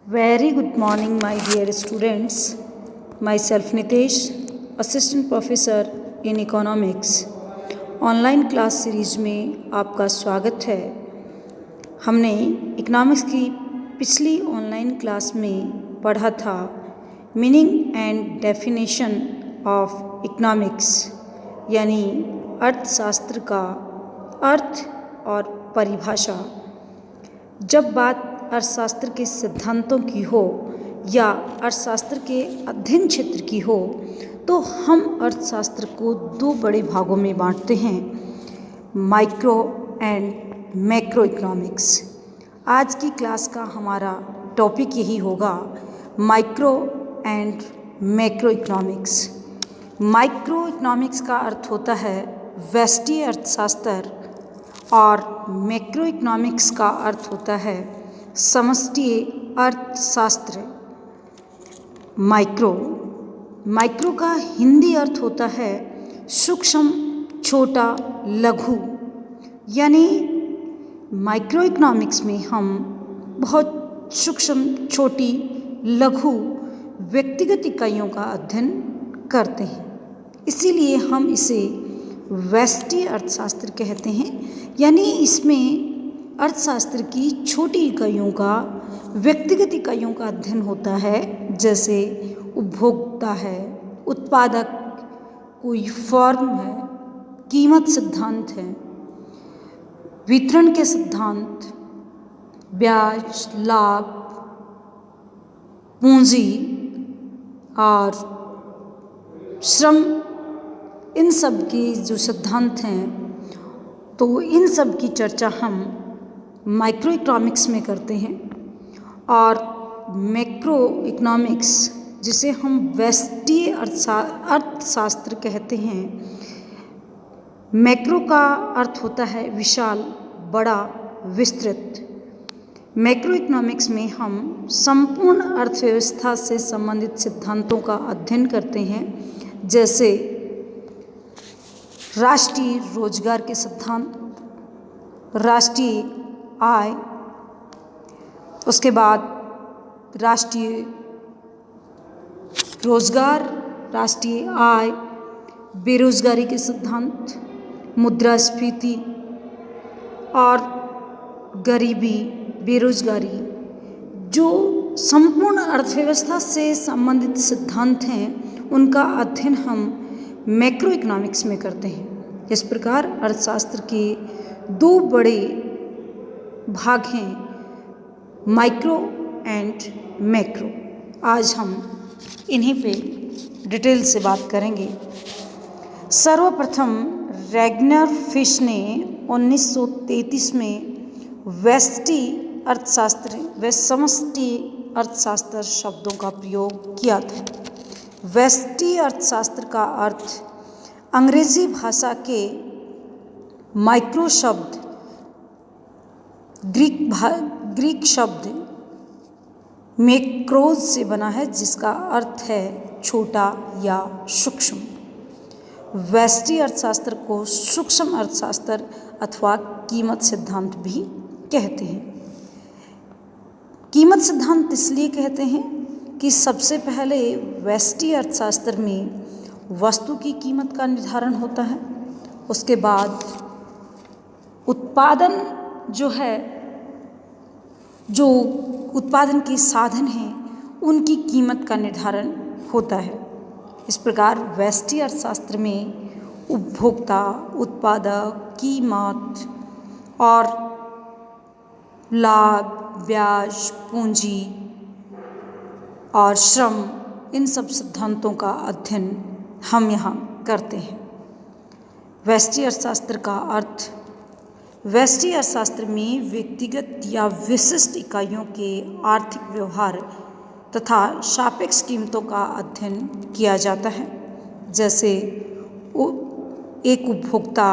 Very good morning, my dear students. Myself Nitesh, Assistant Professor in Economics. Online class series में आपका स्वागत है। हमने इकोनॉमिक्स की पिछली ऑनलाइन क्लास में पढ़ा था meaning and definition of economics, यानी अर्थशास्त्र का अर्थ और परिभाषा। जब बात अर्थशास्त्र के सिद्धांतों की हो या अर्थशास्त्र के अध्ययन क्षेत्र की हो तो हम अर्थशास्त्र को दो बड़े भागों में बांटते हैं, माइक्रो एंड मैक्रो इकोनॉमिक्स। आज की क्लास का हमारा टॉपिक यही होगा, micro and macro economics. Micro economics का अर्थ होता है व्यष्टि अर्थशास्त्र और मैक्रो इकोनॉमिक्स का अर्थ होता है समष्टि अर्थशास्त्र। माइक्रो का हिंदी अर्थ होता है सूक्ष्म, छोटा, लघु। यानी माइक्रो इकोनॉमिक्स में हम बहुत सूक्ष्म, छोटी, लघु व्यक्तिगत इकाइयों का अध्ययन करते हैं, इसीलिए हम इसे व्यष्टि अर्थशास्त्र कहते हैं। यानी इसमें अर्थशास्त्र की छोटी इकाइयों का, व्यक्तिगत इकाइयों का अध्ययन होता है, जैसे उपभोक्ता है, उत्पादक कोई फर्म है, कीमत सिद्धांत है, वितरण के सिद्धांत, ब्याज, लाभ, पूंजी और श्रम, इन सब के जो सिद्धांत हैं, तो इन सब की चर्चा हम माइक्रो इकोनॉमिक्स में करते हैं। और मैक्रो इकोनॉमिक्स, जिसे हम व्यष्टि अर्थशास्त्र कहते हैं, मैक्रो का अर्थ होता है विशाल, बड़ा, विस्तृत। मैक्रो इकोनॉमिक्स में हम संपूर्ण अर्थव्यवस्था से संबंधित सिद्धांतों का अध्ययन करते हैं, जैसे राष्ट्रीय रोजगार के सिद्धांत, राष्ट्रीय आय, उसके बाद राष्ट्रीय रोजगार, राष्ट्रीय आय, बेरोजगारी के सिद्धांत, मुद्रास्फीति और गरीबी, बेरोजगारी। जो संपूर्ण अर्थव्यवस्था से संबंधित सिद्धांत हैं, उनका अध्ययन हम मैक्रो इकोनॉमिक्स में करते हैं। इस प्रकार अर्थशास्त्र के दो बड़े भाग हैं, माइक्रो एंड मैक्रो। आज हम इन्हीं पे डिटेल से बात करेंगे। सर्वप्रथम रैग्नर फिश ने 1933 में व्यष्टि अर्थशास्त्र व समष्टि अर्थशास्त्र शब्दों का प्रयोग किया था। व्यष्टि अर्थशास्त्र का अर्थ अंग्रेजी भाषा के माइक्रो शब्द ग्रीक शब्द मैक्रोज से बना है, जिसका अर्थ है छोटा या सूक्ष्म। व्यष्टि अर्थशास्त्र को सूक्ष्म अर्थशास्त्र अथवा कीमत सिद्धांत भी कहते हैं। कीमत सिद्धांत इसलिए कहते हैं कि सबसे पहले व्यष्टि अर्थशास्त्र में वस्तु की कीमत का निर्धारण होता है, उसके बाद उत्पादन जो उत्पादन के साधन हैं, उनकी कीमत का निर्धारण होता है। इस प्रकार व्यष्टि अर्थशास्त्र में उपभोक्ता, उत्पादक, कीमत और लाभ, ब्याज, पूंजी और श्रम, इन सब सिद्धांतों का अध्ययन हम यहाँ करते हैं। व्यष्टि अर्थशास्त्र का अर्थ, व्यष्टि अर्थशास्त्र में व्यक्तिगत या विशिष्ट इकाइयों के आर्थिक व्यवहार तथा सापेक्ष कीमतों का अध्ययन किया जाता है, जैसे एक उपभोक्ता,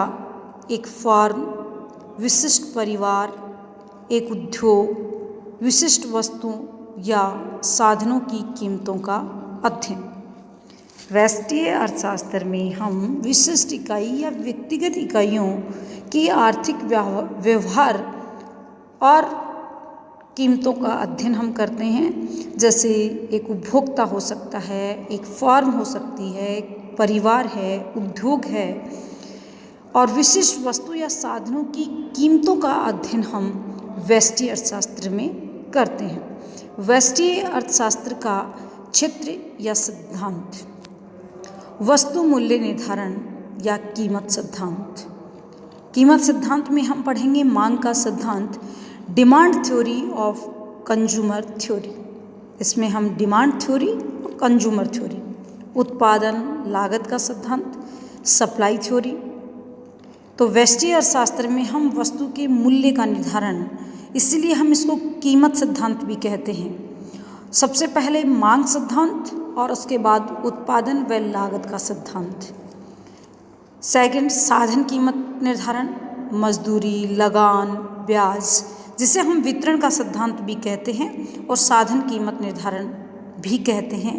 एक फर्म, विशिष्ट परिवार, एक उद्योग, विशिष्ट वस्तुओं या साधनों की कीमतों का अध्ययन। व्यष्टि अर्थशास्त्र में हम विशिष्ट इकाई या व्यक्तिगत इकाइयों की आर्थिक व्यवहार और कीमतों का अध्ययन हम करते हैं। जैसे एक उपभोक्ता हो सकता है, एक फर्म हो सकती है, एक परिवार है, उद्योग है, और विशिष्ट वस्तु या साधनों की कीमतों का अध्ययन हम व्यष्टि अर्थशास्त्र में करते हैं। व्यष्टि अर्थशास्त्र का क्षेत्र या सिद्धांत, वस्तु मूल्य निर्धारण या कीमत सिद्धांत। कीमत सिद्धांत में हम पढ़ेंगे मांग का सिद्धांत, demand theory of consumer theory. इसमें हम डिमांड थ्योरी और कंज्यूमर थ्योरी, उत्पादन लागत का सिद्धांत, सप्लाई थ्योरी। तो व्यष्टि अर्थशास्त्र में हम वस्तु के मूल्य का निर्धारण, इसलिए हम इसको कीमत सिद्धांत भी कहते हैं। सबसे पहले मांग सिद्धांत और उसके बाद उत्पादन व लागत का सिद्धांत। सेकंड, साधन कीमत निर्धारण, मजदूरी, लगान, ब्याज, जिसे हम वितरण का सिद्धांत भी कहते हैं और साधन कीमत निर्धारण भी कहते हैं,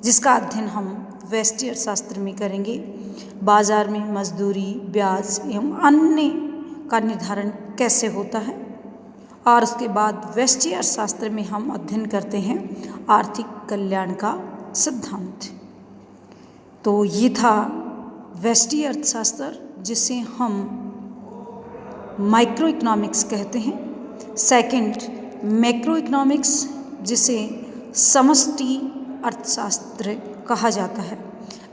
जिसका अध्ययन हम व्यष्टि अर्थशास्त्र में करेंगे। बाजार में मजदूरी, ब्याज एवं अन्य का निर्धारण कैसे होता है। और उसके बाद व्यष्टि अर्थशास्त्र में हम अध्ययन करते हैं आर्थिक कल्याण का सिद्धांत। तो ये था व्यष्टि अर्थशास्त्र, जिसे हम माइक्रो इकोनॉमिक्स कहते हैं। सेकंड, मैक्रो इकोनॉमिक्स, जिसे समष्टि अर्थशास्त्र कहा जाता है।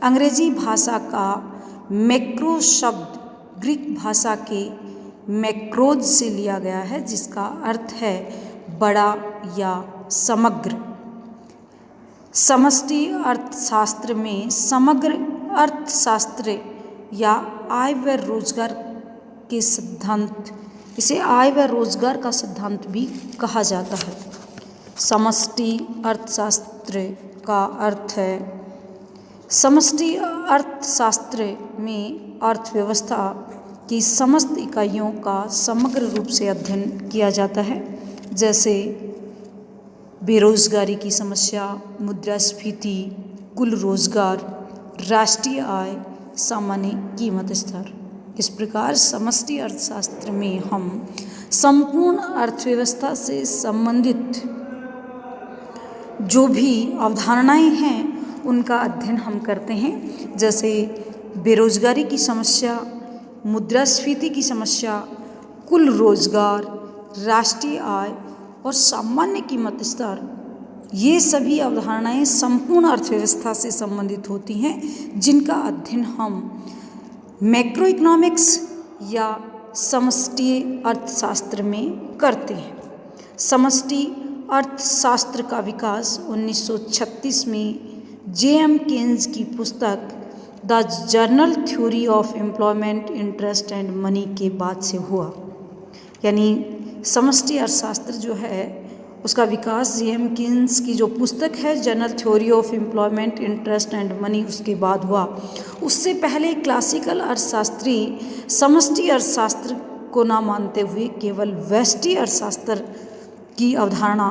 अंग्रेजी भाषा का मैक्रो शब्द ग्रीक भाषा के मैक्रोज से लिया गया है, जिसका अर्थ है बड़ा या समग्र। समष्टि अर्थशास्त्र में समग्र अर्थशास्त्र या आय व रोजगार के सिद्धांत, इसे आय व रोजगार का सिद्धांत भी कहा जाता है। समष्टि अर्थशास्त्र का अर्थ है, समष्टि अर्थशास्त्र में अर्थव्यवस्था की समस्त इकाइयों का समग्र रूप से अध्ययन किया जाता है। जैसे बेरोजगारी की समस्या, मुद्रास्फीति, कुल रोजगार, राष्ट्रीय आय, सामान्य कीमत स्तर। इस प्रकार समष्टि अर्थशास्त्र में हम संपूर्ण अर्थव्यवस्था से संबंधित जो भी अवधारणाएं हैं उनका अध्ययन हम करते हैं। जैसे बेरोजगारी की समस्या, मुद्रास्फीति की समस्या, कुल रोजगार, राष्ट्रीय आय और सामान्य कीमत स्तर, ये सभी अवधारणाएं संपूर्ण अर्थव्यवस्था से संबंधित होती हैं, जिनका अध्ययन हम मैक्रो इकोनॉमिक्स या समष्टि अर्थशास्त्र में करते हैं। समष्टि अर्थशास्त्र का विकास 1936 में J.M. केन्स की पुस्तक the journal theory of employment, interest and money के बाद से हुआ। यानी समष्टि अर्थशास्त्र जो है उसका विकास J.M. केन्स की जो पुस्तक है journal theory of employment, interest and money, उसके बाद हुआ। उससे पहले क्लासिकल अर्थशास्त्री समष्टि अर्थशास्त्र को ना मानते हुए केवल व्यष्टि अर्थशास्त्र की अवधारणा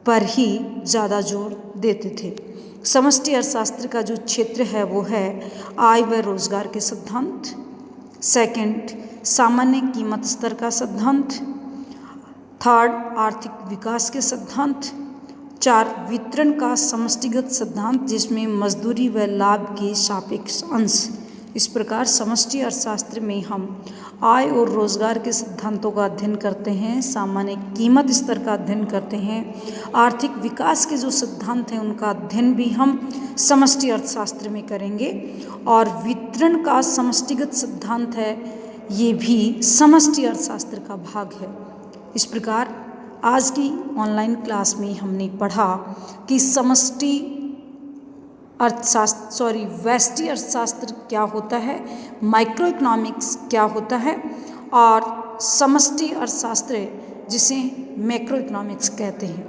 पर ही ज़्यादा जोर देते थे। समष्टि अर्थशास्त्र का जो क्षेत्र है वो है आय व रोजगार के सिद्धांत। सेकंड, सामान्य कीमत स्तर का सिद्धांत। थर्ड, आर्थिक विकास के सिद्धांत। 4, वितरण का समष्टिगत सिद्धांत, जिसमें मजदूरी व लाभ के सापेक्ष अंश। इस प्रकार समष्टि अर्थशास्त्र में हम आय और रोजगार के सिद्धांतों का अध्ययन करते हैं, सामान्य कीमत स्तर का अध्ययन करते हैं, आर्थिक विकास के जो सिद्धांत हैं उनका अध्ययन भी हम समष्टि अर्थशास्त्र में करेंगे, और वितरण का समष्टिगत सिद्धांत है, ये भी समष्टि अर्थशास्त्र का भाग है। इस प्रकार आज की ऑनलाइन क्लास में हमने पढ़ा कि व्यष्टि अर्थशास्त्र क्या होता है, माइक्रो इकोनॉमिक्स क्या होता है, और समष्टि अर्थशास्त्र जिसे मैक्रो इकोनॉमिक्स कहते हैं।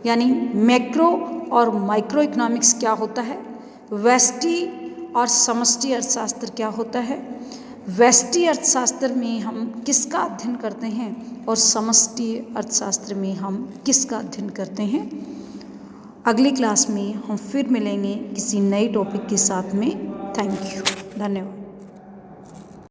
यानी मैक्रो और माइक्रो इकोनॉमिक्स क्या होता है, व्यष्टि और समष्टि अर्थशास्त्र क्या होता है, व्यष्टि अर्थशास्त्र में हम किसका अध्ययन करते हैं और समष्टि अर्थशास्त्र में हम किसका अध्ययन करते हैं। अगली क्लास में हम फिर मिलेंगे किसी नए टॉपिक के साथ में। थैंक यू, धन्यवाद।